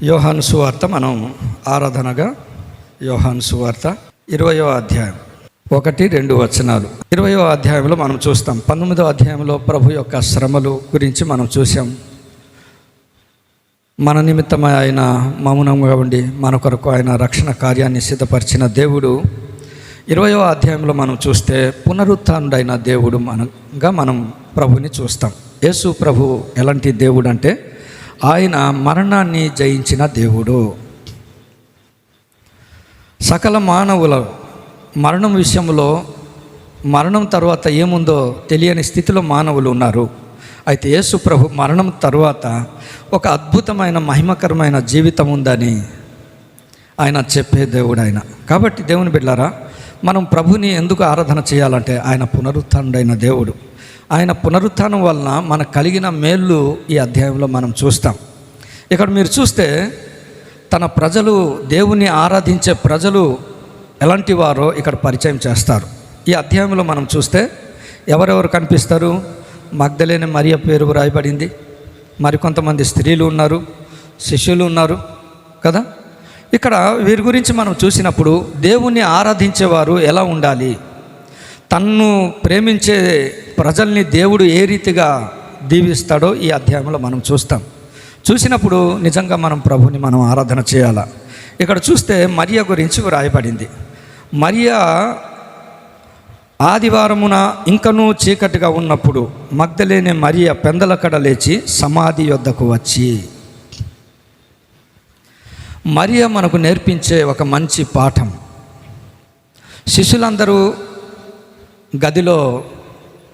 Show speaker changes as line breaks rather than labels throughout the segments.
యోహాను సువార్త మనం ఆరాధనగా యోహాను సువార్త 20వ అధ్యాయం 1-2 వచనాలు. 20వ అధ్యాయంలో మనం చూస్తాం. 19వ అధ్యాయంలో ప్రభు యొక్క శ్రమలు గురించి మనం చూసాం. మన నిమిత్తమై ఆయన మౌనంగా ఉండి మన కొరకు ఆయన రక్షణ కార్యాన్ని సిద్ధపరిచిన దేవుడు 20వ అధ్యాయంలో మనం చూస్తే పునరుత్థానుడైన దేవుడు మనం ప్రభుని చూస్తాం. యేసు ప్రభు ఎలాంటి దేవుడు అంటే ఆయన మరణాన్ని జయించిన దేవుడు. సకల మానవుల మరణం విషయంలో, మరణం తర్వాత ఏముందో తెలియని స్థితిలో మానవులు ఉన్నారు. అయితే యేసు ప్రభు మరణం తర్వాత ఒక అద్భుతమైన మహిమకరమైన జీవితం ఉందని ఆయన చెప్పే దేవుడు ఆయన. కాబట్టి దేవుని బిడ్డలారా, మనం ప్రభుని ఎందుకు ఆరాధన చేయాలంటే ఆయన పునరుత్థానుడైన దేవుడు. ఆయన పునరుత్థానం వలన మనకు కలిగిన మేళ్ళు ఈ అధ్యాయంలో మనం చూస్తాం. ఇక్కడ మీరు చూస్తే తన ప్రజలు, దేవుని ఆరాధించే ప్రజలు ఎలాంటి వారో ఇక్కడ పరిచయం చేస్తారు. ఈ అధ్యాయంలో మనం చూస్తే ఎవరెవరు కనిపిస్తారు? మగ్దలేని మరియ పేరు రాయబడింది. మరికొంతమంది స్త్రీలు ఉన్నారు, శిష్యులు ఉన్నారు కదా. ఇక్కడ వీరి గురించి మనం చూసినప్పుడు దేవుణ్ణి ఆరాధించేవారు ఎలా ఉండాలి, తన్ను ప్రేమించే ప్రజల్ని దేవుడు ఏ రీతిగా దీవిస్తాడో ఈ అధ్యాయంలో మనం చూసినప్పుడు నిజంగా మనం ప్రభుని మనం ఆరాధన చేయాలా. ఇక్కడ చూస్తే మరియ గురించి రాయబడింది. మరియ ఆదివారమున ఇంకనూ చీకటిగా ఉన్నప్పుడు మగ్దలేని మరియ పెందలకడ లేచి సమాధి యొద్దకు వచ్చి, మరియ మనకు నేర్పించే ఒక మంచి పాఠం. శిష్యులందరూ గదిలో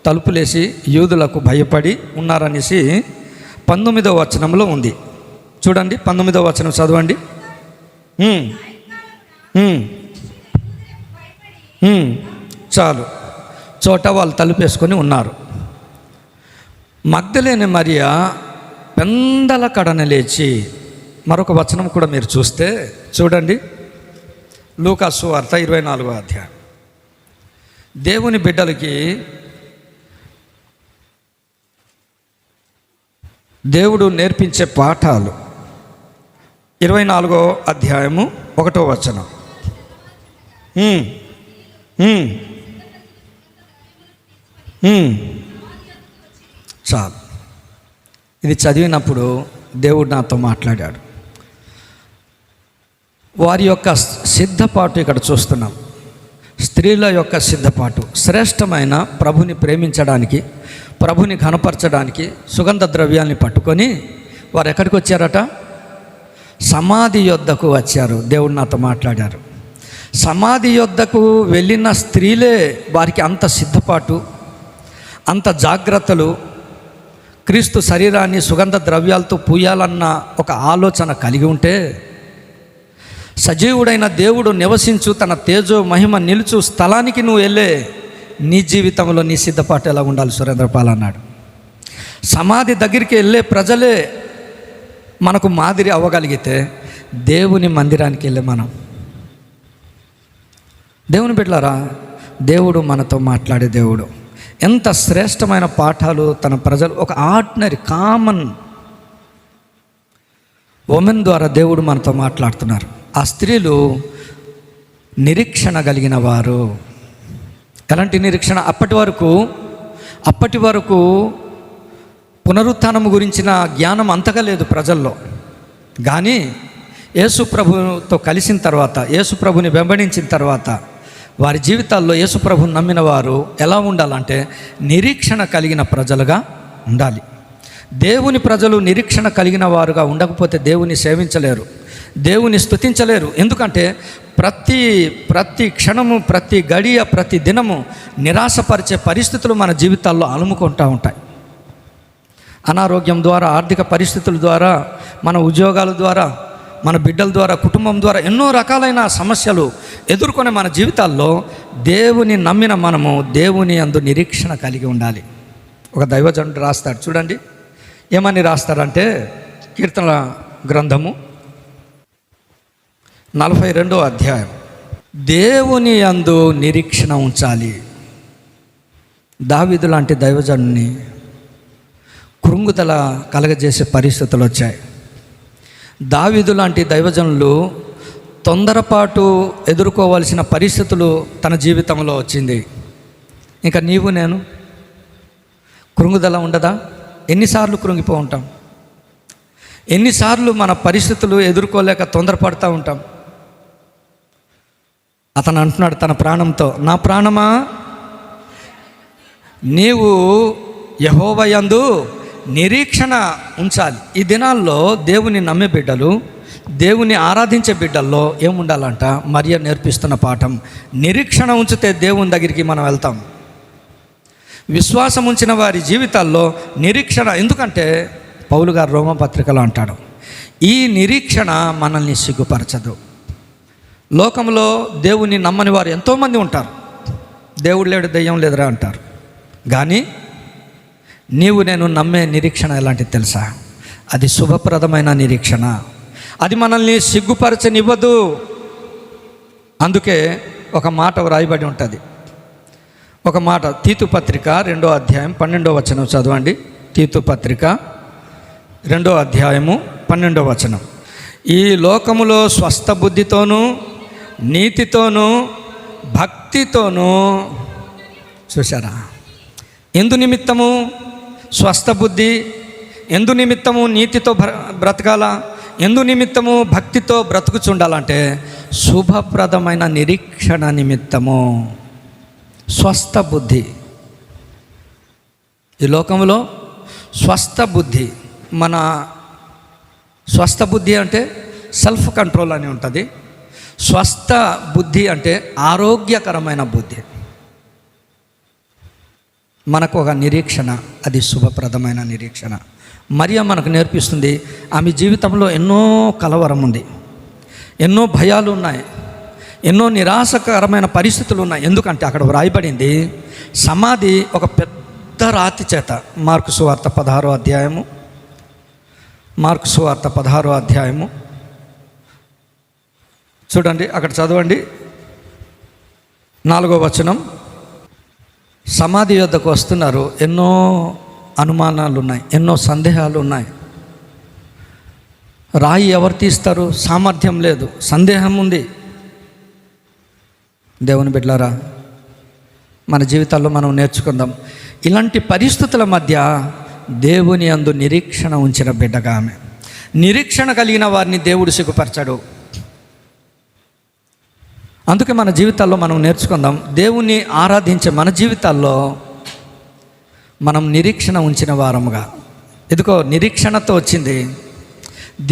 తలుపులేసి యూదులకు భయపడి ఉన్నారనేసి 19వ వచనంలో ఉంది. చూడండి, 19వ వచనం చదవండి. చాలు, చోట వాళ్ళు తలుపేసుకొని ఉన్నారు. మగ్దలేని మరియ పెందల కడన లేచి, మరొక వచనం కూడా మీరు చూస్తే చూడండి, లూకా సువార్త 24వ అధ్యాయం. దేవుని బిడ్డలకి దేవుడు నేర్పించే పాఠాలు. 24వ అధ్యాయము 1వ వచనం. చాలు, ఇది చదివినప్పుడు దేవుడు నాతో మాట్లాడాడు. వారి యొక్క సిద్ధపాటు ఇక్కడ చూస్తున్నాం. స్త్రీల యొక్క సిద్ధపాటు శ్రేష్టమైన ప్రభుని ప్రేమించడానికి, ప్రభుని ఘనపరచడానికి సుగంధ ద్రవ్యాల్ని పట్టుకొని వారు ఎక్కడికి వచ్చారట? సమాధి యొద్దకు వచ్చారు. దేవుడు నాతో మాట్లాడారు. సమాధి యొద్దకు వెళ్ళిన స్త్రీలే వారికి అంత సిద్ధపాటు, అంత జాగ్రత్తలు, క్రీస్తు శరీరాన్ని సుగంధ ద్రవ్యాలతో పూయాలన్న ఒక ఆలోచన కలిగి ఉంటే, సజీవుడైన దేవుడు నివసించు తన తేజో మహిమ నిలుచు స్థలానికి నువ్వు వెళ్ళే నీ జీవితంలో నీ సిద్ధపాటు ఎలా ఉండాలి? సురేంద్రపాల్ అన్నాడు. సమాధి దగ్గరికి వెళ్ళే ప్రజలే మనకు మాదిరి అవ్వగలిగితే దేవుని మందిరానికి వెళ్ళే మనం, దేవుని బిడ్డలారా, దేవుడు మనతో మాట్లాడే దేవుడు. ఎంత శ్రేష్టమైన పాఠాలు తన ప్రజలు, ఒక ఆర్డినరీ కామన్ ఉమెన్ ద్వారా దేవుడు మనతో మాట్లాడుతున్నారు. ఆ స్త్రీలు నిరీక్షణ కలిగిన వారు. ఎలాంటి నిరీక్షణ? అప్పటి వరకు పునరుత్థానం గురించిన జ్ఞానం అంతగా లేదు ప్రజల్లో. కానీ యేసు ప్రభుతో కలిసిన తర్వాత, యేసు ప్రభుని వెంబడించిన తర్వాత వారి జీవితాల్లో యేసు ప్రభుని నమ్మిన వారు ఎలా ఉండాలంటే నిరీక్షణ కలిగిన ప్రజలుగా ఉండాలి. దేవుని ప్రజలు నిరీక్షణ కలిగిన వారుగా ఉండకపోతే దేవుని సేవించలేరు, దేవుని స్తుతించలేరు. ఎందుకంటే ప్రతి క్షణము, ప్రతి గడియ, ప్రతి దినము నిరాశపరిచే పరిస్థితులు మన జీవితాల్లో అలుముకుంటూ ఉంటాయి. అనారోగ్యం ద్వారా, ఆర్థిక పరిస్థితుల ద్వారా, మన ఉద్యోగాల ద్వారా, మన బిడ్డల ద్వారా, కుటుంబం ద్వారా ఎన్నో రకాలైన సమస్యలు ఎదుర్కొనే మన జీవితాల్లో దేవుని నమ్మిన మనము దేవుని యందు నిరీక్షణ కలిగి ఉండాలి. ఒక దైవజనుడు రాస్తాడు, చూడండి ఏమని రాస్తాడంటే, కీర్తనల గ్రంథము 42వ అధ్యాయం, దేవుని యందు నిరీక్షణ ఉంచాలి. దావీదు లాంటి దైవజనుని కృంగుదల కలగజేసే పరిస్థితులు వచ్చాయి. దావీదు లాంటి దైవజనులు తొందరపాటు ఎదుర్కోవాల్సిన పరిస్థితులు తన జీవితంలో వచ్చింది. ఇంకా నీవు నేను కృంగుదల ఉండదా? ఎన్నిసార్లు కృంగిపో ఉంటాం, ఎన్నిసార్లు మన పరిస్థితులు ఎదుర్కోలేక తొందరపడుతూ ఉంటాం. అతను అంటున్నాడు తన ప్రాణంతో, నా ప్రాణమా నీవు యెహోవా యందు నిరీక్షణ ఉంచాలి. ఈ దినాల్లో దేవుని నమ్మే బిడ్డలు, దేవుని ఆరాధించే బిడ్డల్లో ఏముండాలంట? మరియ నేర్పిస్తున్న పాఠం, నిరీక్షణ ఉంచితే దేవుని దగ్గరికి మనం వెళ్తాం. విశ్వాసం ఉంచిన వారి జీవితాల్లో నిరీక్షణ, ఎందుకంటే పౌలు గారు రోమపత్రికలో అంటాడు, ఈ నిరీక్షణ మనల్ని సిగ్గుపరచదు. లోకంలో దేవుని నమ్మని వారు ఎంతోమంది ఉంటారు. దేవుడు లేడు, దెయ్యం లేదురా అంటారు. కానీ నీవు నేను నమ్మే నిరీక్షణ ఎలాంటిది తెలుసా? అది శుభప్రదమైన నిరీక్షణ. అది మనల్ని సిగ్గుపరచనివ్వదు. అందుకే ఒక మాట వ్రాయబడి ఉంటుంది. ఒక మాట తీతు పత్రిక 2వ అధ్యాయం 12వ వచనం చదవండి. తీతు పత్రిక 2వ అధ్యాయము 12వ వచనం. ఈ లోకములో స్వస్థ బుద్ధితోనూ నీతితోనూ భక్తితోనూ, చూసారా, ఎందు నిమిత్తము స్వస్థ బుద్ధి, ఎందు నిమిత్తము నీతితో బ్రతకాల, ఎందు నిమిత్తము భక్తితో బ్రతుకుచుండాలంటే శుభప్రదమైన నిరీక్షణ నిమిత్తము. స్వస్థ బుద్ధి, ఈ లోకంలో స్వస్థ బుద్ధి, మన స్వస్థ బుద్ధి అంటే సెల్ఫ్ కంట్రోల్ అని ఉంటుంది. స్వస్థ బుద్ధి అంటే ఆరోగ్యకరమైన బుద్ధి. మనకు ఒక నిరీక్షణ, అది శుభప్రదమైన నిరీక్షణ. మరియ మనకు నేర్పిస్తుంది. ఆమె జీవితంలో ఎన్నో కలవరం ఉంది, ఎన్నో భయాలు ఉన్నాయి, ఎన్నో నిరాశకరమైన పరిస్థితులు ఉన్నాయి. ఎందుకంటే అక్కడ వ్రాయబడింది, సమాధి ఒక పెద్ద రాతి చేత. మార్కు సువార్త 16వ అధ్యాయము, మార్కు సువార్త 16వ అధ్యాయము చూడండి, అక్కడ చదవండి 4వ వచనం. సమాధి యొద్దకు వస్తున్నారు, ఎన్నో అనుమానాలు ఉన్నాయి, ఎన్నో సందేహాలు ఉన్నాయి. రాయి ఎవరు తీస్తారు? సామర్థ్యం లేదు, సందేహం ఉంది. దేవుని బిడ్డలారా, మన జీవితాల్లో మనం నేర్చుకుందాం. ఇలాంటి పరిస్థితుల మధ్య దేవుని యందు నిరీక్షణ ఉంచిన బిడ్డగా ఆమె. నిరీక్షణ కలిగిన వారిని దేవుడు సిగ్గుపరచాడు. అందుకే మన జీవితాల్లో మనం నేర్చుకుందాం. దేవుని ఆరాధించే మన జీవితాల్లో మనం నిరీక్షణ ఉంచిన వారముగా. ఎందుకో నిరీక్షణతో వచ్చింది.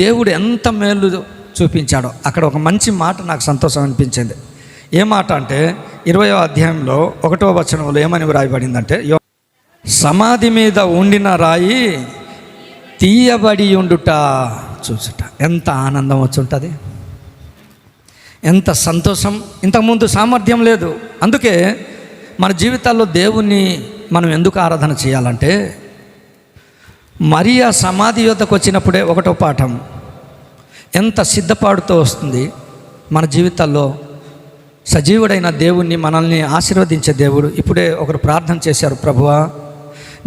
దేవుడు ఎంత మేలు చూపించాడో. అక్కడ ఒక మంచి మాట నాకు సంతోషం అనిపించింది. ఏ మాట అంటే 20వ అధ్యాయంలో 1వ వచనంలో ఏమని వ్రాయబడిందంటే, సమాధి మీద ఉండిన రాయి తీయబడి ఉండుట చూచుట. ఎంత ఆనందం వచ్చి ఉంటుంది, ఎంత సంతోషం. ఇంతకుముందు సామర్థ్యం లేదు. అందుకే మన జీవితాల్లో దేవుణ్ణి మనం ఎందుకు ఆరాధన చేయాలంటే, మరియా సమాధి యొద్దకు వచ్చినప్పుడే 1వ పాఠం ఎంత సిద్ధపాటుతో వస్తుంది. మన జీవితాల్లో సజీవుడైన దేవుణ్ణి, మనల్ని ఆశీర్వదించే దేవుడు. ఇప్పుడే ఒకరు ప్రార్థన చేశారు, ప్రభువా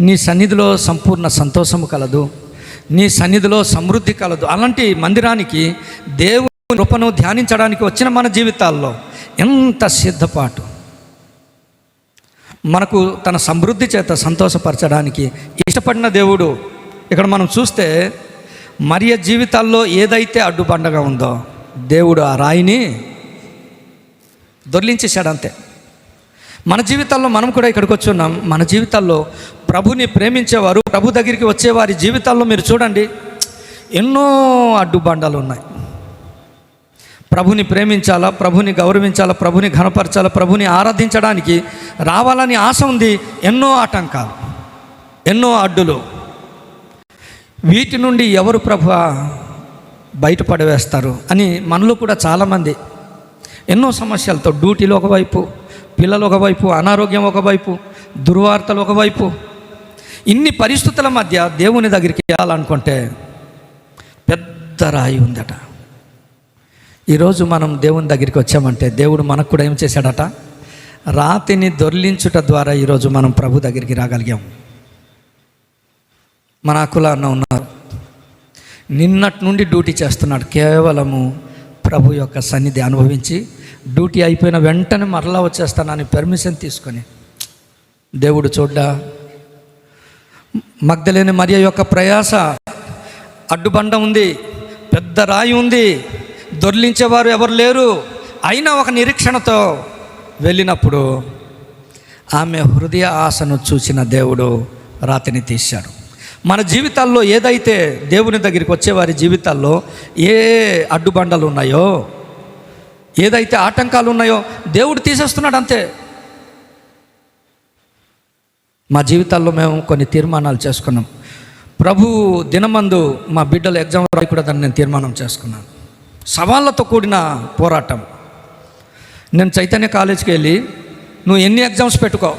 నీ సన్నిధిలో సంపూర్ణ సంతోషము కలదు, నీ సన్నిధిలో సమృద్ధి కలదు. అలాంటి మందిరానికి, దేవుని కృపను ధ్యానించడానికి వచ్చిన మన జీవితాల్లో ఎంత సిద్ధపాటు. మనకు తన సమృద్ధి చేత సంతోషపరచడానికి ఇష్టపడిన దేవుడు. ఇక్కడ మనం చూస్తే మరియ జీవితాల్లో ఏదైతే అడ్డుబండగా ఉందో దేవుడు ఆ రాయిని దొర్లించేశాడు. అంతే. మన జీవితాల్లో మనం కూడా ఇక్కడికి వచ్చి ఉన్నాం. మన జీవితాల్లో ప్రభుని ప్రేమించేవారు, ప్రభు దగ్గరికి వచ్చేవారి జీవితాల్లో మీరు చూడండి, ఎన్నో అడ్డుబండలు ఉన్నాయి. ప్రభుని ప్రేమించాలా, ప్రభుని గౌరవించాలా, ప్రభుని ఘనపరచాలా, ప్రభుని ఆరాధించడానికి రావాలని ఆశ ఉంది. ఎన్నో ఆటంకాలు, ఎన్నో అడ్డులు. వీటి నుండి ఎవరు ప్రభువా బయటపడవేస్తారు అని మనలో కూడా చాలామంది ఎన్నో సమస్యలతో, డ్యూటీలు ఒకవైపు, పిల్లలు ఒకవైపు, అనారోగ్యం ఒకవైపు, దుర్వార్తలు ఒకవైపు, ఇన్ని పరిస్థితుల మధ్య దేవుని దగ్గరికి వెళ్ళాలనుకుంటే పెద్ద రాయి ఉందట. ఈరోజు మనం దేవుని దగ్గరికి వచ్చామంటే దేవుడు మనకు కూడా ఏం చేశాడట? రాతిని దొర్లించుట ద్వారా ఈరోజు మనం ప్రభు దగ్గరికి రాగలిగాం. మన అకుల అన్న ఉన్నారు, నిన్నటి నుండి డ్యూటీ చేస్తున్నాడు, కేవలము ప్రభు యొక్క సన్నిధి అనుభవించి డ్యూటీ అయిపోయిన వెంటనే మరలా వచ్చేస్తానని పర్మిషన్ తీసుకొని దేవుడు చూడ్డా. మగ్దలేని మరియ యొక్క ప్రయాస, అడ్డుబండ ఉంది, పెద్ద రాయి ఉంది, దొర్లించేవారు ఎవరు లేరు, అయినా ఒక నిరీక్షణతో వెళ్ళినప్పుడు ఆమె హృదయ ఆశను చూసిన దేవుడు రాతిని తీశాడు. మన జీవితాల్లో ఏదైతే దేవుని దగ్గరికి వచ్చేవారి జీవితాల్లో ఏ అడ్డుబండలు ఉన్నాయో, ఏదైతే ఆటంకాలు ఉన్నాయో దేవుడు తీసేస్తున్నాడు అంతే. మా జీవితాల్లో మేము కొన్ని తీర్మానాలు చేసుకున్నాం. ప్రభు దినమందు మా బిడ్డలు ఎగ్జామ్ రాయకూడదని నేను తీర్మానం చేసుకున్నాను. సవాళ్ళతో కూడిన పోరాటం. నేను చైతన్య కాలేజీకి వెళ్ళి, నువ్వు ఎన్ని ఎగ్జామ్స్ పెట్టుకో,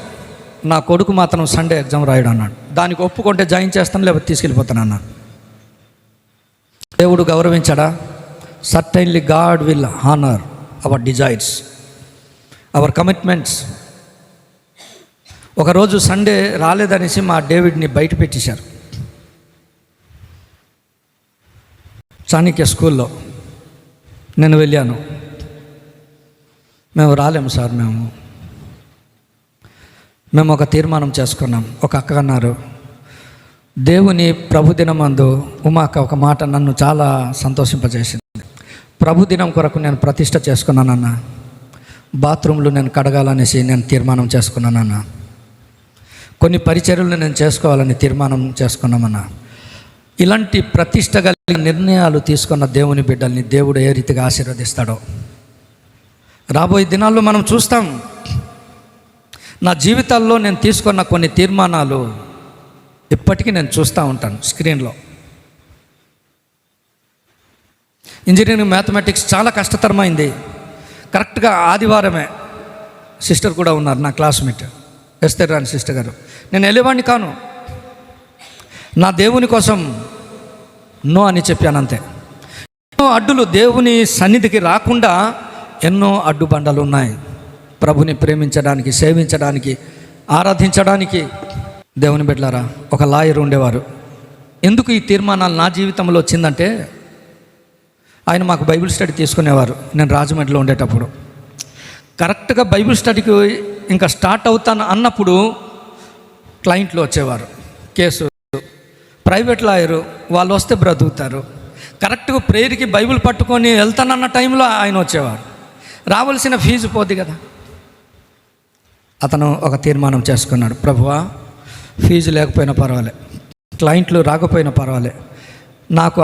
నా కొడుకు మాత్రం సండే ఎగ్జామ్ రాయడం అన్నాడు. దానికి ఒప్పుకుంటే జాయిన్ చేస్తాను, లేకపోతే తీసుకెళ్ళిపోతాను అన్నాను. దేవుడు గౌరవించాడా? Certainly God will honour our desires, our commitments. ఒకరోజు సండే రాలేదనేసి మా డేవిడ్ని బయట పెట్టేశారు చాణక్య స్కూల్లో. నేను వెళ్ళాను, మేము రాలేము సార్, మేము ఒక తీర్మానం చేసుకున్నాం. ఒక అక్క అన్నారు, దేవుని ప్రభుదినమందు ఉమాక ఒక మాట నన్ను చాలా సంతోషింపజేసింది. ప్రభుదినం కొరకు నేను ప్రతిష్ట చేసుకున్నానన్న, బాత్రూంలు నేను కడగాలనేసి నేను తీర్మానం చేసుకున్నానన్న, కొన్ని పరిచర్యలు నేను చేసుకోవాలని తీర్మానం చేసుకున్నామన్నా. ఇలాంటి ప్రతిష్ట కలిగిన నిర్ణయాలు తీసుకున్న దేవుని బిడ్డల్ని దేవుడు ఏ రీతిగా ఆశీర్వదిస్తాడో రాబోయే దినాల్లో మనం చూస్తాం. నా జీవితాల్లో నేను తీసుకున్న కొన్ని తీర్మానాలు ఇప్పటికీ నేను చూస్తూ ఉంటాను స్క్రీన్లో. ఇంజనీరింగ్ మ్యాథమెటిక్స్ చాలా కష్టతరమైంది. కరెక్ట్గా ఆదివారమే సిస్టర్ కూడా ఉన్నారు, నా క్లాస్మేట్ ఎస్తర్ రాని సిస్టర్ గారు. నేను వెళ్ళేవాడిని కాను, నా దేవుని కోసం నో అని చెప్పాను అంతే. ఎన్నో అడ్డులు, దేవుని సన్నిధికి రాకుండా ఎన్నో అడ్డుబండలు ఉన్నాయి. ప్రభుని ప్రేమించడానికి, సేవించడానికి, ఆరాధించడానికి. దేవుని బిడ్డలారా, ఒక లాయర్ ఉండేవారు. ఎందుకు ఈ తీర్మానాలు నా జీవితంలో వచ్చిందంటే, ఆయన మాకు బైబిల్ స్టడీ తీసుకునేవారు. నేను రాజమండ్రిలో ఉండేటప్పుడు కరెక్ట్గా బైబిల్ స్టడీకి ఇంకా స్టార్ట్ అవుతాను అన్నప్పుడు క్లయింట్లు వచ్చేవారు. కేసు ప్రైవేట్ లాయరు, వాళ్ళు వస్తే బ్రతుకుతారు. కరెక్ట్గా ప్రేయర్కి బైబిల్ పట్టుకొని వెళ్తానన్న టైంలో ఆయన వచ్చేవారు. రావాల్సిన ఫీజు పోద్ది కదా. అతను ఒక తీర్మానం చేసుకున్నాడు, ప్రభువా ఫీజు లేకపోయినా పర్వాలే, క్లయింట్లు రాకపోయినా పర్వాలే, నాకు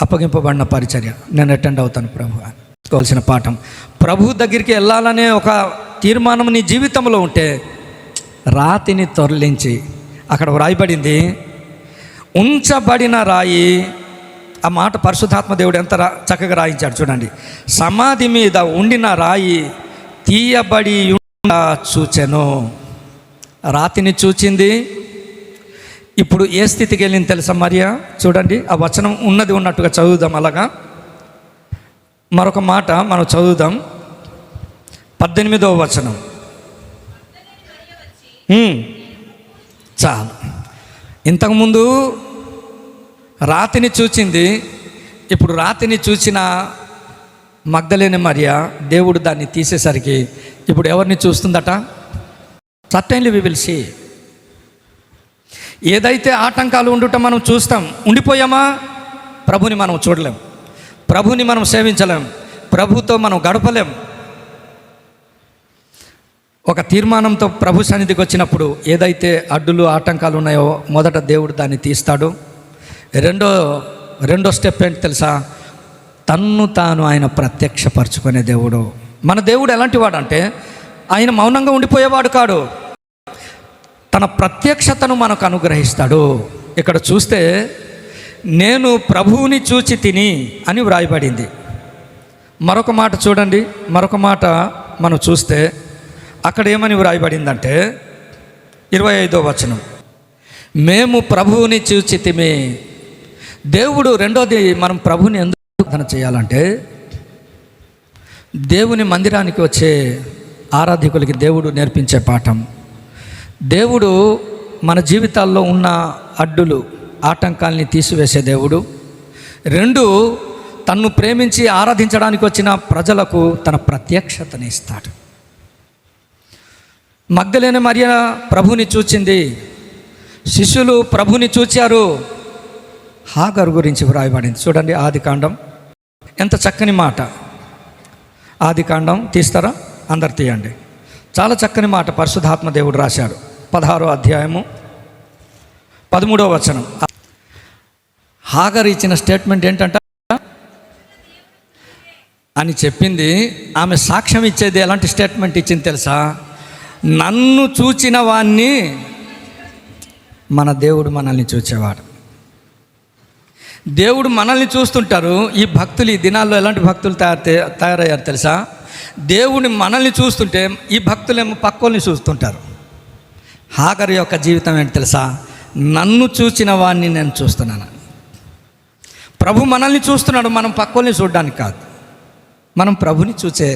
అప్పగింపబడిన పరిచర్య నేను అటెండ్ అవుతాను ప్రభువా. కావాల్సిన పాఠం, ప్రభు దగ్గరికి వెళ్ళాలనే ఒక తీర్మానం నీ జీవితంలో ఉంటే రాతిని తొరలించి, అక్కడ వ్రాయబడింది ఉంచబడిన రాయి. ఆ మాట పరిశుద్ధాత్మ దేవుడు ఎంత చక్కగా రాయించాడు చూడండి. సమాధి మీద ఉండిన రాయి తీయబడి చూచెను. రాతిని చూచింది. ఇప్పుడు ఏ స్థితికి వెళ్ళింది తెలుసా మరియా? చూడండి, ఆ వచనం ఉన్నది ఉన్నట్టుగా చదువుదాం. అలాగా మరొక మాట మనం చదువుదాం. 18వ వచనం. చాలు. ఇంతకుముందు రాతిని చూచింది, ఇప్పుడు రాతిని చూసిన మగ్దలేని మరియా దేవుడు దాన్ని తీసేసరికి ఇప్పుడు ఎవరిని చూస్తుందట? Certainly we will see. ఏదైతే ఆటంకాలు ఉండటం మనం చూస్తాం, ఉండిపోయామా? ప్రభుని మనం చూడలేం, ప్రభుని మనం సేవించలేం, ప్రభుతో మనం గడపలేం. ఒక తీర్మానంతో ప్రభు సన్నిధికి వచ్చినప్పుడు ఏదైతే అడ్డులు ఆటంకాలు ఉన్నాయో మొదట దేవుడు దాన్ని తీస్తాడు. రెండో స్టెప్ ఏంటి తెలుసా? తన్ను తాను ఆయన ప్రత్యక్షపరచుకునే దేవుడు. మన దేవుడు ఎలాంటి వాడు అంటే, ఆయన మౌనంగా ఉండిపోయేవాడు కాడు, తన ప్రత్యక్షతను మనకు అనుగ్రహిస్తాడు. ఇక్కడ చూస్తే నేను ప్రభువుని చూచి తిని అని వ్రాయబడింది. మరొక మాట చూడండి, మరొక మాట మనం చూస్తే అక్కడ ఏమని వ్రాయబడిందంటే 25వ వచనం, మేము ప్రభువుని చూచితిమి. దేవుడు రెండోది, మనం ప్రభువుని ఎందుకు ప్రార్థన చేయాలంటే, దేవుని మందిరానికి వచ్చే ఆరాధికులకి దేవుడు నేర్పించే పాఠం. దేవుడు మన జీవితాల్లో ఉన్న అడ్డులు, ఆటంకాల్ని తీసివేసే దేవుడు. 2, తన్ను ప్రేమించి ఆరాధించడానికి వచ్చిన ప్రజలకు తన ప్రత్యక్షతని ఇస్తాడు. మగ్దలేనే మరియ ప్రభుని చూచింది, శిష్యులు ప్రభుని చూచారు. హాగరు గురించి వ్రాయబడింది. చూడండి, ఆదికాండం. ఎంత చక్కని మాట. ఆదికాండం తీస్తారా? అందరు తీయండి. చాలా చక్కని మాట పరిశుద్ధాత్మ దేవుడు రాశాడు. 16వ అధ్యాయము 13వ వచనం. హాగరు ఇచ్చిన స్టేట్మెంట్ ఏంటంట అని చెప్పింది. ఆమె సాక్ష్యం ఇచ్చేది ఎలాంటి స్టేట్మెంట్ ఇచ్చింది తెలుసా? నన్ను చూచిన వాణ్ణి మన దేవుడు మనల్ని చూచేవాడు. దేవుడు మనల్ని చూస్తుంటారు. ఈ భక్తులు ఈ దినాల్లో ఎలాంటి భక్తులు తయారయ్యారు తెలుసా? దేవుడిని మనల్ని చూస్తుంటే ఈ భక్తులేమో పక్కోల్ని చూస్తుంటారు. హాగరు యొక్క జీవితం ఏంటి తెలుసా? నన్ను చూచిన వాడిని నేను చూస్తున్నాను. ప్రభు మనల్ని చూస్తున్నాడు, మనం పక్కోల్ని చూడడానికి కాదు, మనం ప్రభుని చూచే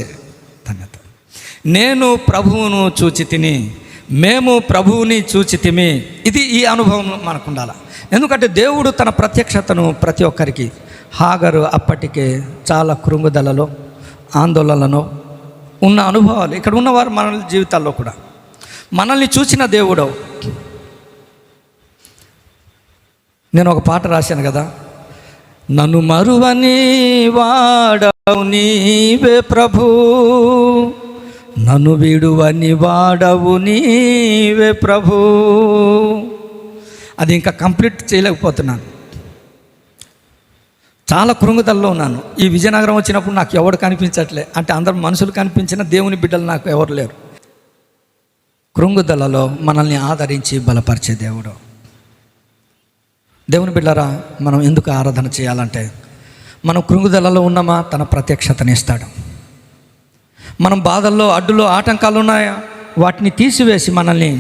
ధన్యత. నేను ప్రభువును చూచి తిని, మేము ప్రభువుని చూచి తిమి. ఇది ఈ అనుభవం మనకు ఉండాలి. ఎందుకంటే దేవుడు తన ప్రత్యక్షతను ప్రతి ఒక్కరికి, హాగరు అప్పటికే చాలా కృంగుదలలో ఆందోళనలో ఉన్న అనుభవాలు ఇక్కడ ఉన్నవారు మన జీవితాల్లో కూడా మనల్ని చూసిన దేవుడు. నేను ఒక పాట రాశాను కదా, నన్ను మరువని వాడవు నీవే ప్రభు, నన్ను విడువని వాడవు నీవే ప్రభు. అది ఇంకా కంప్లీట్ చేయలేకపోతున్నాను. చాలా కృంగుదలలో ఉన్నాను. ఈ విజయనగరం వచ్చినప్పుడు నాకు ఎవడు కనిపించట్లే, అంటే అందరు మనుషులు కనిపించిన దేవుని బిడ్డలు నాకు ఎవరు లేరు. కృంగుదలలో మనల్ని ఆదరించి బలపరిచే దేవుడు. దేవుని బిడ్డలారా, మనం ఎందుకు ఆరాధన చేయాలంటే, మనం కృంగుదలలో ఉన్నామా తన ప్రత్యక్షతని ఇస్తాడు. మనం బాధల్లో అడ్డులో ఆటంకాలు ఉన్నాయా, వాటిని తీసివేసి మనల్ని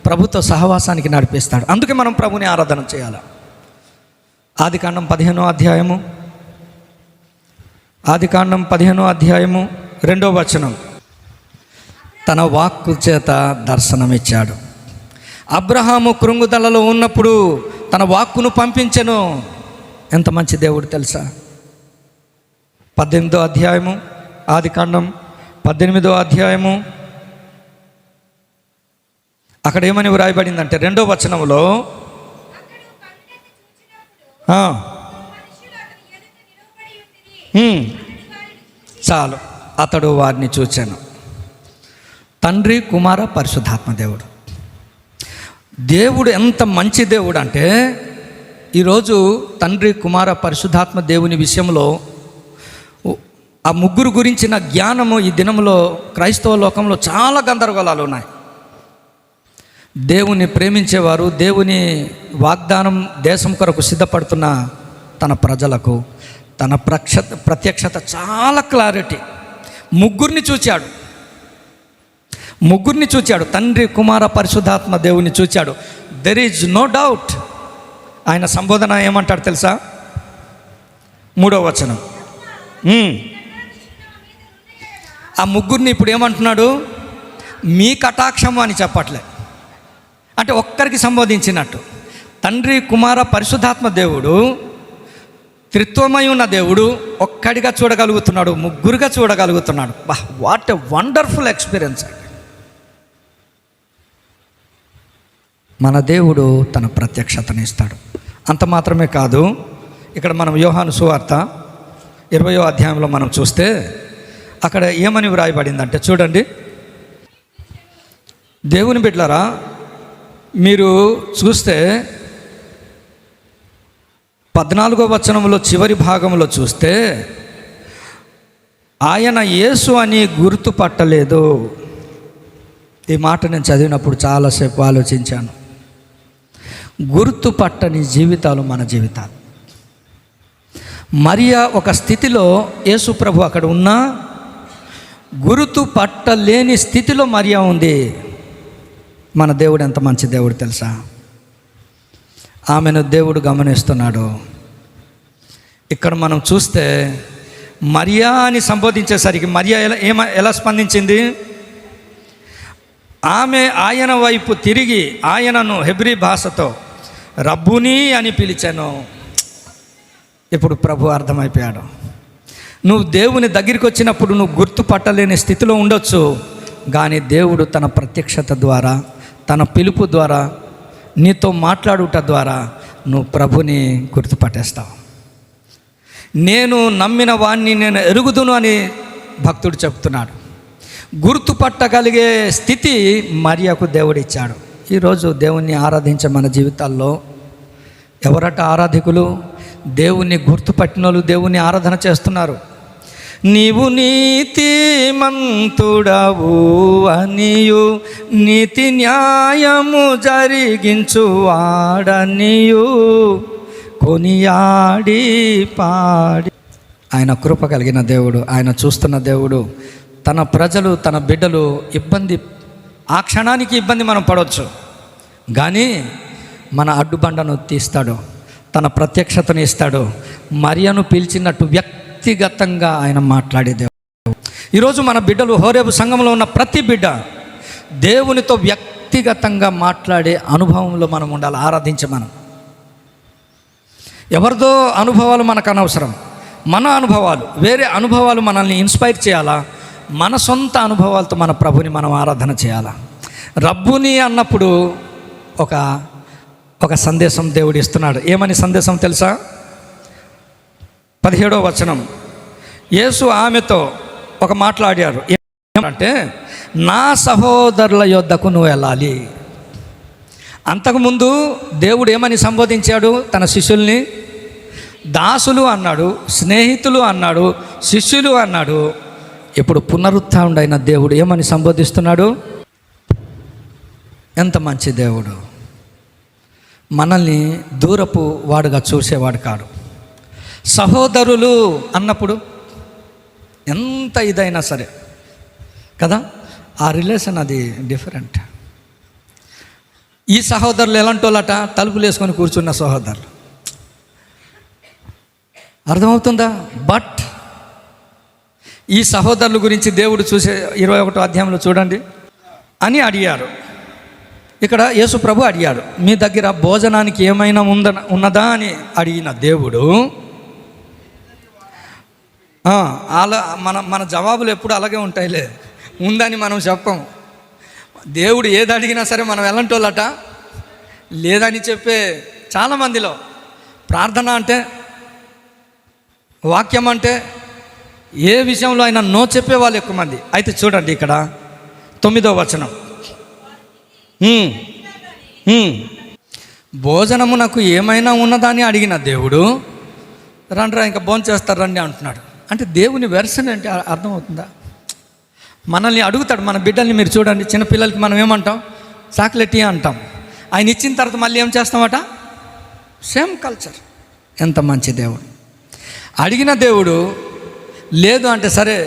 ప్రభుత్వ సహవాసానికి నడిపిస్తాడు. అందుకే మనం ప్రభుని ఆరాధన చేయాలి. ఆదికాండం 15వ అధ్యాయము, ఆదికాండం 15వ అధ్యాయము 2వ వచనం. తన వాక్కు చేత దర్శనమిచ్చాడు. అబ్రహాము కృంగుదలలో ఉన్నప్పుడు తన వాక్కును పంపించెను. ఎంత మంచి దేవుడు తెలుసా? 18వ అధ్యాయము, ఆదికాండం 18వ అధ్యాయము, అక్కడ ఏమని వ్రాయబడిందంటే 2వ వచనంలో, చాలు, అతడు వారిని చూచాను. తండ్రి, కుమార, పరిశుద్ధాత్మ దేవుడు. దేవుడు ఎంత మంచి దేవుడు అంటే, ఈరోజు తండ్రి, కుమార, పరిశుద్ధాత్మ దేవుని విషయంలో ఆ ముగ్గురు గురించిన జ్ఞానము ఈ దినంలో క్రైస్తవ లోకంలో చాలా గందరగోళాలు ఉన్నాయి. దేవుని ప్రేమించేవారు, దేవుని వాగ్దానం దేశం కొరకు సిద్ధపడుతున్న తన ప్రజలకు తన ప్రత్యక్షత చాలా క్లారిటీ. ముగ్గురిని చూచాడు. తండ్రి, కుమార, పరిశుద్ధాత్మ దేవుని చూచాడు. There is no doubt. ఆయన సంబోధన ఏమంటాడు తెలుసా? 3వ వచనం. ఆ ముగ్గురిని ఇప్పుడు ఏమంటున్నాడు? మీ కటాక్షము అని చెప్పట్లే, అంటే ఒక్కరికి సంబోధించినట్టు. తండ్రి, కుమార, పరిశుద్ధాత్మ దేవుడు త్రిత్వమై ఉన్న దేవుడు ఒక్కడిగా చూడగలుగుతున్నాడు, ముగ్గురుగా చూడగలుగుతున్నాడు. What a wonderful experience. మన దేవుడు తన ప్రత్యక్షతని ఇస్తాడు. అంత మాత్రమే కాదు, ఇక్కడ మనం యోహాను సువార్త 20వ అధ్యాయంలో మనం చూస్తే అక్కడ ఏమని వ్రాయబడిందంటే, చూడండి దేవుని బిడ్డలారా, మీరు చూస్తే 14వ వచనంలో చివరి భాగంలో చూస్తే, ఆయన యేసు అని గుర్తుపట్టలేదు. ఈ మాట నేను చదివినప్పుడు చాలాసేపు ఆలోచించాను. గుర్తుపట్టని జీవితాలు మన జీవితాలు. మరియా ఒక స్థితిలో యేసు ప్రభు అక్కడ ఉన్నా గుర్తుపట్టలేని స్థితిలో మరియా ఉంది. మన దేవుడు ఎంత మంచి దేవుడు తెలుసా? ఆమెను దేవుడు గమనిస్తున్నాడు. ఇక్కడ మనం చూస్తే మరియా అని సంబోధించేసరికి మరియా ఎలా స్పందించింది? ఆమె ఆయన వైపు తిరిగి ఆయనను హెబ్రీ భాషతో రబ్బుని అని పిలిచాను. ఇప్పుడు ప్రభు అర్థమైపోయాడు. నువ్వు దేవుని దగ్గరికి వచ్చినప్పుడు నువ్వు గుర్తుపట్టలేని స్థితిలో ఉండొచ్చు, కానీ దేవుడు తన ప్రత్యక్షత ద్వారా, తన పిలుపు ద్వారా, నీతో మాట్లాడుట ద్వారా నువ్వు ప్రభుని గుర్తుపట్టేస్తావు. నేను నమ్మిన వాణ్ణి నేను ఎరుగుదును అని భక్తుడు చెప్తున్నాడు. గుర్తుపట్టగలిగే స్థితి మరియకు దేవుడిచ్చాడు. ఈరోజు దేవుణ్ణి ఆరాధించే మన జీవితాల్లో ఎవరట ఆరాధికులు? దేవుణ్ణి గుర్తుపట్టిన వాళ్ళు దేవుణ్ణి ఆరాధన చేస్తున్నారు. నీవు నీతిమంతుడవు అనియు, నీతి న్యాయము జరిగించువాడనియు కొనియాడి పాడి. ఆయన కృప కలిగిన దేవుడు, ఆయన చూస్తున్న దేవుడు. తన ప్రజలు, తన బిడ్డలు ఆ క్షణానికి ఇబ్బంది మనం పడవచ్చు, కానీ మన అడ్డుబండను తీస్తాడు, తన ప్రత్యక్షతను ఇస్తాడు. మరియను పిలిచినట్టు వ్యక్తిగతంగా ఆయన మాట్లాడే దేవుడు. ఈరోజు మన బిడ్డలు, హోరేబు సంఘంలో ఉన్న ప్రతి బిడ్డ దేవునితో వ్యక్తిగతంగా మాట్లాడే అనుభవంలో మనం ఉండాలి. ఆరాధించే మనం ఎవరిదో అనుభవాలు మనకు అనవసరం. మన అనుభవాలు, వేరే అనుభవాలు మనల్ని ఇన్స్పైర్ చేయాలా? మన సొంత అనుభవాలతో మన ప్రభుని మనం ఆరాధన చేయాలా? రబ్బుని అన్నప్పుడు ఒక సందేశం దేవుడు ఇస్తున్నాడు. ఏమని సందేశం తెలుసా? 17వ వచనం. యేసు ఆమెతో ఒక మాట్లాడారు. ఏమంటే, నా సహోదరుల యొద్దకు నువ్వు వెళ్ళాలి. అంతకుముందు దేవుడు ఏమని సంబోధించాడు తన శిష్యుల్ని? దాసులు అన్నాడు, స్నేహితులు అన్నాడు, శిష్యులు అన్నాడు. ఇప్పుడు పునరుత్థానుడైన దేవుడు ఏమని సంబోధిస్తున్నాడు? ఎంత మంచి దేవుడు! మనల్ని దూరపు వాడుగా చూసేవాడు కాడు. సహోదరులు అన్నప్పుడు ఎంత ఇదైనా సరే కదా, ఆ రిలేషన్ అది డిఫరెంట్. ఈ సహోదరులు ఎలాంటి వాళ్ళట? తలుపులు వేసుకొని కూర్చున్న సహోదరులు. అర్థమవుతుందా? బట్ ఈ సహోదరుల గురించి దేవుడు చూసే 21వ అధ్యాయంలో చూడండి అని అడిగారు. ఇక్కడ యేసు ప్రభు అడిగాడు, మీ దగ్గర భోజనానికి ఏమైనా ఉన్నదా అని అడిగిన దేవుడు, మన జవాబులు ఎప్పుడు అలాగే ఉంటాయిలే, ఉందని మనం చెప్పం. దేవుడు ఏది అడిగినా సరే మనం ఎలాంటి వాళ్ళట? లేదని చెప్పే చాలామందిలో. ప్రార్థన అంటే, వాక్యం అంటే, ఏ విషయంలో అయినా నో చెప్పే వాళ్ళు ఎక్కువ మంది. అయితే చూడండి ఇక్కడ 9వ వచనం. భోజనమునకు ఏమైనా ఉన్నదా అని అడిగిన దేవుడు, రండ్రా ఇంకా భోంచేస్తారు రండి అంటున్నాడు. అంటే దేవుని వెర్షన్ అంటే అర్థమవుతుందా? మనల్ని అడుగుతాడు. మన బిడ్డల్ని మీరు చూడండి, చిన్నపిల్లలకి మనం ఏమంటాం? చాక్లెట్ అంటాం. ఆయన ఇచ్చిన తర్వాత మళ్ళీ ఏం చేస్తామట? Same culture. ఎంత మంచి దేవుడు! అడిగిన దేవుడు లేదు అంటే సరే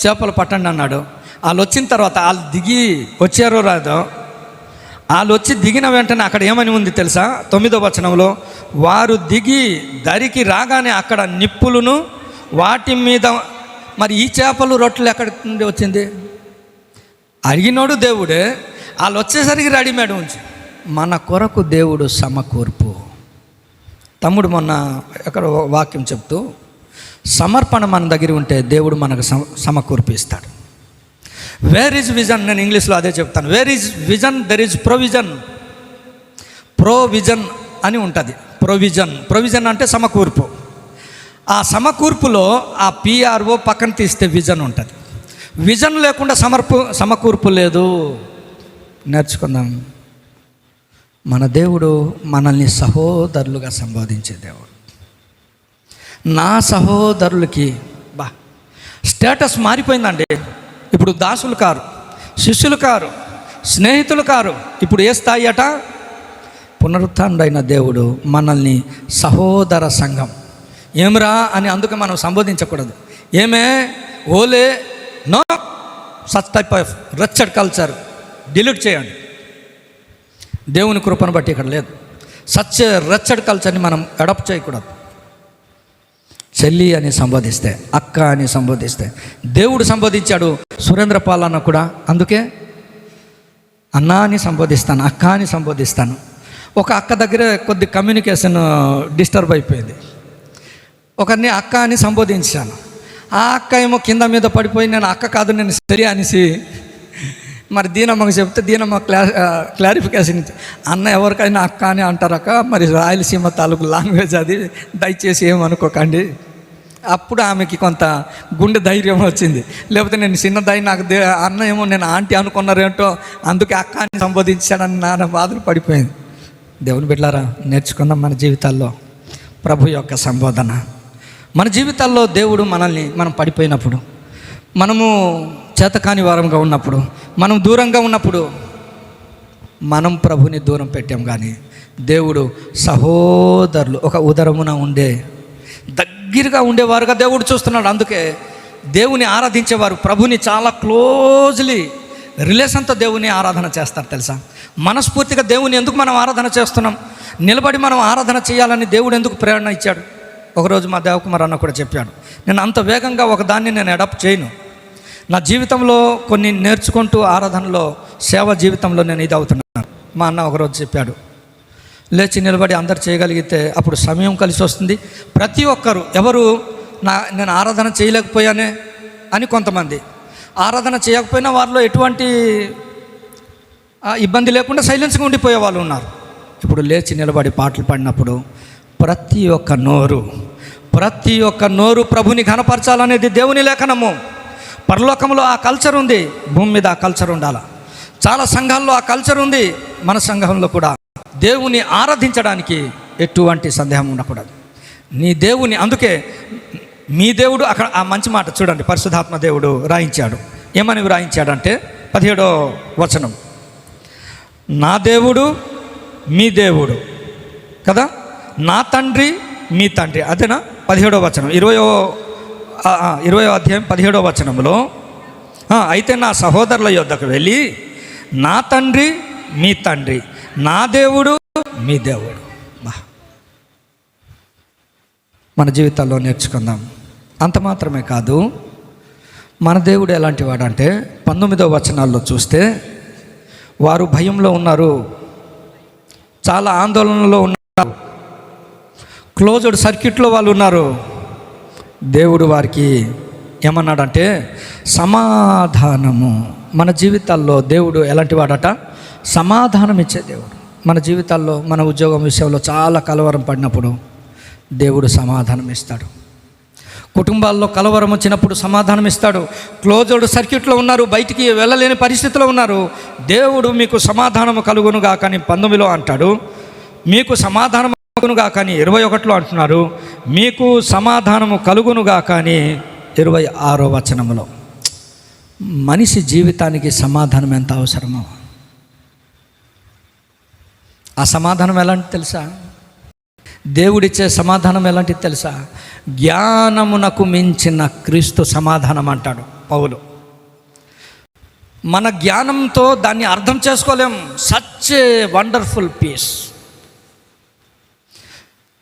చేపలు పట్టండి అన్నాడు. వాళ్ళు వచ్చిన తర్వాత వాళ్ళు దిగి వచ్చారో రాదో, వాళ్ళు వచ్చి దిగిన వెంటనే అక్కడ ఏమని ఉంది తెలుసా? 9వ వచనంలో, వారు దిగి దరికి రాగానే అక్కడ నిప్పులను వాటి మీద. మరి ఈ చేపలు రొట్టెలు ఎక్కడి నుండి వచ్చింది? అడిగినోడు దేవుడే, వాళ్ళు వచ్చేసరికి రెడీమేడ్ ఉంచి. మన కొరకు దేవుడు సమకూర్పు. తమ్ముడు మొన్న ఎక్కడ వాక్యం చెప్తూ, సమర్పణ మన దగ్గర ఉంటే దేవుడు మనకు సమకూర్పు ఇస్తాడు. Where is vision? నేను ఇంగ్లీష్లో అదే చెప్తాను. Where is vision there is provision. Provision అని ఉంటుంది. ప్రొవిజన్ అంటే సమకూర్పు. ఆ సమకూర్పులో ఆ పిఆర్ఓ పక్కన తీస్తే విజన్ ఉంటుంది. విజన్ లేకుండా సమకూర్పు లేదు. నేర్చుకుందాం. మన దేవుడు మనల్ని సహోదరులుగా సంబోధించే దేవుడు. నా సహోదరులకి స్టేటస్ మారిపోయిందండి. ఇప్పుడు దాసులు కారు, శిష్యులు కారు, స్నేహితులు కారు. ఇప్పుడు ఏ స్థాయి అట? పునరుత్థానుడైన దేవుడు మనల్ని సహోదర సంఘం. ఏమిరా అని అందుకే మనం సంబోధించకూడదు. ఏమే, ఓలే, no, such type of wretched culture delete చేయండి. దేవుని కృపను బట్టి ఇక్కడ లేదు. సచ్ రచ్చడ్ కల్చర్ని మనం అడాప్ట్ చేయకూడదు. చెల్లి అని సంబోధిస్తే, అక్క అని సంబోధిస్తే, దేవుడు సంబోధించాడు సురేంద్ర పాలన్న కూడా. అందుకే అన్నా అని సంబోధిస్తాను, అక్క అని సంబోధిస్తాను. ఒక అక్క దగ్గర కొద్ది కమ్యూనికేషన్ డిస్టర్బ్ అయిపోయింది. ఒకరిని అక్క అని సంబోధించాను. ఆ అక్క ఏమో కింద మీద పడిపోయి నేను అక్క కాదు నేను సరి అనేసి మరి దీనమ్మకు చెప్తే దీనమ్మ క్లారిఫికేషన్ ఇచ్చి, అన్న ఎవరికైనా అక్క అని అంటారక్క, మరి రాయలసీమ తాలూకు లాంగ్వేజ్ అది, దయచేసి ఏమనుకోకండి. అప్పుడు ఆమెకి కొంత గుండె ధైర్యం వచ్చింది. లేకపోతే నేను చిన్నదాయి నాకు అన్న ఏమో నేను ఆంటీ అనుకున్నారేంటో అందుకే అక్క అని సంబోధించాడని నా బాధలు పడిపోయింది. దేవుని బిడ్డలారా, నేర్చుకుందాం మన జీవితాల్లో ప్రభు యొక్క సంబోధన. మన జీవితాల్లో దేవుడు మనం పడిపోయినప్పుడు, మనము చేతకాని వారంగా ఉన్నప్పుడు, మనం దూరంగా ఉన్నప్పుడు మనం ప్రభుని దూరం పెట్టాం. కానీ దేవుడు సహోదరులు ఒక ఉదరమున ఉండే దగ్గరగా ఉండేవారుగా దేవుడు చూస్తున్నాడు. అందుకే దేవుని ఆరాధించేవారు ప్రభుని చాలా క్లోజ్లీ రిలేషన్తో దేవుని ఆరాధన చేస్తారు. తెలుసా, మనస్ఫూర్తిగా దేవుని ఎందుకు మనం ఆరాధన చేస్తున్నాం, నిలబడి మనం ఆరాధన చేయాలని దేవుడు ఎందుకు ప్రేరణ ఇచ్చాడు. ఒకరోజు మా దేవకుమార్ అన్న కూడా చెప్పాడు, నేను అంత వేగంగా ఒకదాన్ని నేను అడాప్ట్ చేయను. నా జీవితంలో కొన్ని నేర్చుకుంటూ ఆరాధనలో సేవ జీవితంలో నేను ఇది అవుతున్నాను. మా అన్న ఒకరోజు చెప్పాడు, లేచి నిలబడి అందరు చేయగలిగితే అప్పుడు సమయం కలిసి వస్తుంది. ప్రతి ఒక్కరు ఎవరు నేను ఆరాధన చేయలేకపోయానే అని, కొంతమంది ఆరాధన చేయకపోయినా వారిలో ఎటువంటి ఇబ్బంది లేకుండా సైలెన్స్గా ఉండిపోయే వాళ్ళు ఉన్నారు. ఇప్పుడు లేచి నిలబడి పాటలు పాడినప్పుడు ప్రతి ఒక్క నోరు ప్రభుని ఘనపరచాలనేది దేవుని లేఖనము. పరలోకంలో ఆ కల్చర్ ఉంది, భూమి మీద ఆ కల్చర్ ఉండాలి. చాలా సంఘాల్లో ఆ కల్చర్ ఉంది, మన సంఘంలో కూడా దేవుని ఆరాధించడానికి ఎటువంటి సందేహం ఉండకూడదు. నీ దేవుని, అందుకే మీ దేవుడు అక్కడ ఆ మంచి మాట చూడండి, పరిశుద్ధాత్మ దేవుడు రాయించాడు. ఏమని రాయించాడంటే 17వ వచనం, నా దేవుడు మీ దేవుడు కదా, నా తండ్రి మీ తండ్రి. అదేనా 17వ వచనం, 20వ అధ్యాయం 17వ వచనంలో, అయితే నా సహోదరుల యొద్దకు వెళ్ళి నా తండ్రి మీ తండ్రి, నా దేవుడు మీ దేవుడు. మన జీవితాల్లో నేర్చుకుందాం. అంత మాత్రమే కాదు, మన దేవుడు ఎలాంటి వాడంటే 19వ వచనాల్లో చూస్తే, వారు భయంలో ఉన్నారు, చాలా ఆందోళనలో ఉన్నారు, క్లోజ్డ్ సర్క్యూట్లో వాళ్ళు ఉన్నారు. దేవుడు వారికి ఏమన్నాడంటే సమాధానము. మన జీవితాల్లో దేవుడు ఎలాంటి వాడట, సమాధానం ఇచ్చే దేవుడు. మన జీవితాల్లో మన ఉద్యోగం విషయంలో చాలా కలవరం పడినప్పుడు దేవుడు సమాధానం ఇస్తాడు. కుటుంబాల్లో కలవరం వచ్చినప్పుడు సమాధానం ఇస్తాడు. క్లోజ్డ్ సర్క్యూట్లో ఉన్నారు, బయటికి వెళ్ళలేని పరిస్థితిలో ఉన్నారు, దేవుడు మీకు సమాధానము కలుగునుగా కానీ 19లో అంటాడు, మీకు సమాధానం కలుగునుగా కానీ 21లో అంటున్నారు, మీకు సమాధానము కలుగునుగా కానీ 26వ వచనంలో. మనిషి జీవితానికి సమాధానం ఎంత అవసరమో, ఆ సమాధానం ఎలాంటి తెలుసా, దేవుడిచ్చే సమాధానం ఎలాంటిది తెలుసా, జ్ఞానమునకు మించిన క్రీస్తు సమాధానం అంటాడు పౌలు. మన జ్ఞానంతో దాన్ని అర్థం చేసుకోలేం. Such a wonderful peace.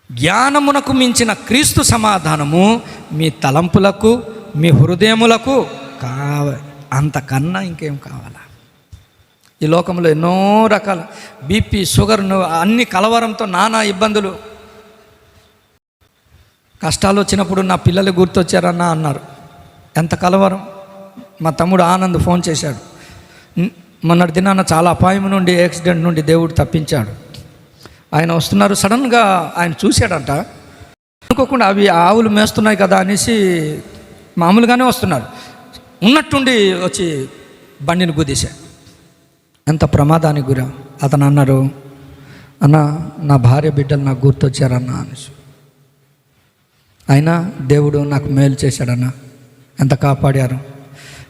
జ్ఞానమునకు మించిన క్రీస్తు సమాధానము మీ తలంపులకు మీ హృదయములకు అంతకన్నా ఇంకేం కావాలా? ఈ లోకంలో ఎన్నో రకాల బీపీ, షుగర్, అన్ని కలవరంతో నానా ఇబ్బందులు, కష్టాలు వచ్చినప్పుడు నా పిల్లలు గుర్తొచ్చారన్నా అన్నారు. ఎంత కలవరం. మా తమ్ముడు ఆనంద్ ఫోన్ చేశాడు, మొన్నటి దినాన చాలా అపాయం నుండి, యాక్సిడెంట్ నుండి దేవుడు తప్పించాడు. ఆయన వస్తున్నారు, సడన్గా ఆయన చూశాడంట, అనుకోకుండా అవి ఆవులు మేస్తున్నాయి కదా అనేసి మామూలుగానే వస్తున్నారు, ఉన్నట్టుండి వచ్చి బండిని గుద్దేశాడు. ఎంత ప్రమాదానికి గురా. అతను అన్నారు, అన్న నా భార్య బిడ్డలు నాకు గుర్తొచ్చారన్నా అనేసి. అయినా దేవుడు నాకు మేలు చేశాడన్న, ఎంత కాపాడారు.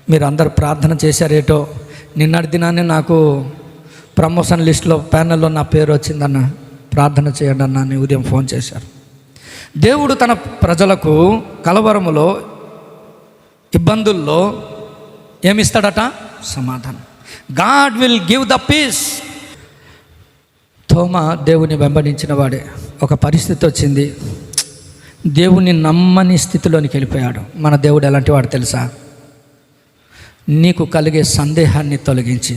మీరు అందరు ప్రార్థన చేశారేటో, నిన్నటి దినాన్ని నాకు ప్రమోషన్ లిస్ట్లో ప్యానెల్లో నా పేరు వచ్చిందన్న, ప్రార్థన చేయండి అన్న అని ఉదయం ఫోన్ చేశారు. దేవుడు తన ప్రజలకు కలవరములో, ఇబ్బందుల్లో ఏమిస్తాడట? సమాధానం. God will give the peace. తోమా దేవుని వెంబడించిన వాడే. ఒక పరిస్థితి వచ్చింది, దేవుని నమ్మని స్థితిలోనికి వెళ్ళిపోయాడు. మన దేవుడు ఎలాంటి వాడు తెలుసా? నీకు కలిగే సందేహాన్ని తొలగించి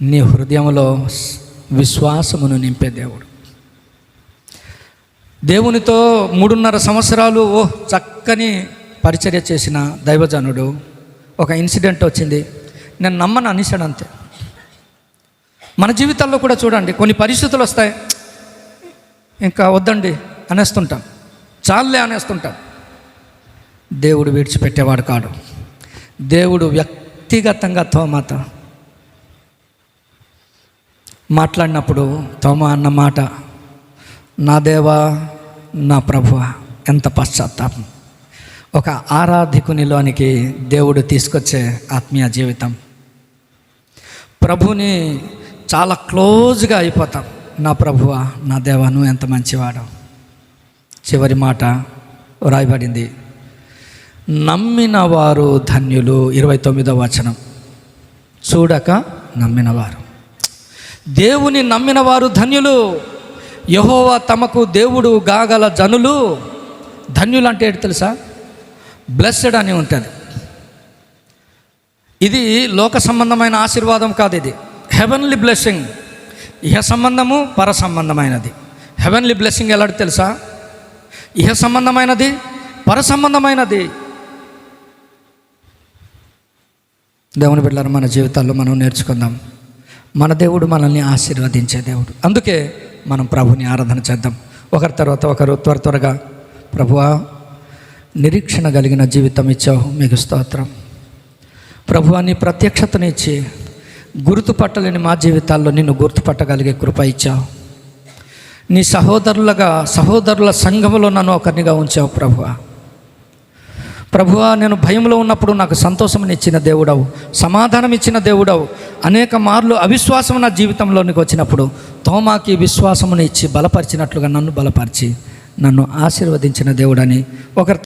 నీ హృదయంలో విశ్వాసమును నింపే దేవుడు. దేవునితో 3.5 సంవత్సరాలు చక్కని పరిచర్య చేసిన దైవజనుడు ఒక ఇన్సిడెంట్ వచ్చింది, నేను నమ్మను అనేసాడు అంతే. మన జీవితాల్లో కూడా చూడండి, కొన్ని పరిస్థితులు వస్తాయి, ఇంకా వద్దండి అనేస్తుంటాం, చాలే అనేస్తుంటాం. దేవుడు విడిచిపెట్టేవాడు కాడు. దేవుడు వ్యక్తిగతంగా తోమాతో మాట్లాడినప్పుడు తోమా అన్న మాట, నా దేవా నా ప్రభువా, ఎంత పశ్చాత్తాపం. ఒక ఆరాధికునిలోనికి దేవుడు తీసుకొచ్చే ఆత్మీయ జీవితం. ప్రభుని చాలా క్లోజ్గా అయిపోతాం. నా ప్రభువా నా దేవా నువ్వు ఎంత మంచివాడు. చివరి మాట రాయబడింది, నమ్మిన వారు ధన్యులు. 29వ వచనం, చూడక నమ్మినవారు. దేవుని నమ్మిన వారు ధన్యులు. యెహోవా తమకు దేవుడు గాగల జనులు ధన్యులు. అంటే ఏంటి తెలుసా? బ్లెస్సెడ్ అని ఉంటుంది. ఇది లోక సంబంధమైన ఆశీర్వాదం కాదు, ఇది హెవెన్లీ బ్లెస్సింగ్. ఇహ సంబంధము పర సంబంధమైనది. హెవెన్లీ బ్లెస్సింగ్ ఎలాంటి తెలుసా? ఇహ సంబంధమైనది పర సంబంధమైనది. దేవుని బిడ్డలారా, మన జీవితాల్లో మనం నేర్చుకుందాం, మన దేవుడు మనల్ని ఆశీర్వదించే దేవుడు. అందుకే మనం ప్రభుని ఆరాధన చేద్దాం. ఒకరి తర్వాత ఒకరు త్వరగా, ప్రభువా నిరీక్షణ కలిగిన జీవితం ఇచ్చావు, మీకు స్తోత్రం. ప్రభువా నీ ప్రత్యక్షతను ఇచ్చి గుర్తుపట్టలేని మా జీవితాల్లో నిన్ను గుర్తుపట్టగలిగే కృప ఇచ్చావు. నీ సహోదరుల సంఘములో నన్ను ఒకరినిగా ఉంచావు. ప్రభువా నేను భయంలో ఉన్నప్పుడు నాకు సంతోషం ఇచ్చిన దేవుడవు, సమాధానం ఇచ్చిన దేవుడవు. అనేక మార్లు అవిశ్వాసం నా జీవితంలోనికి వచ్చినప్పుడు తోమాకి విశ్వాసమును ఇచ్చి బలపరిచినట్లుగా నన్ను బలపరిచి నన్ను ఆశీర్వదించిన దేవుడని ఒకరి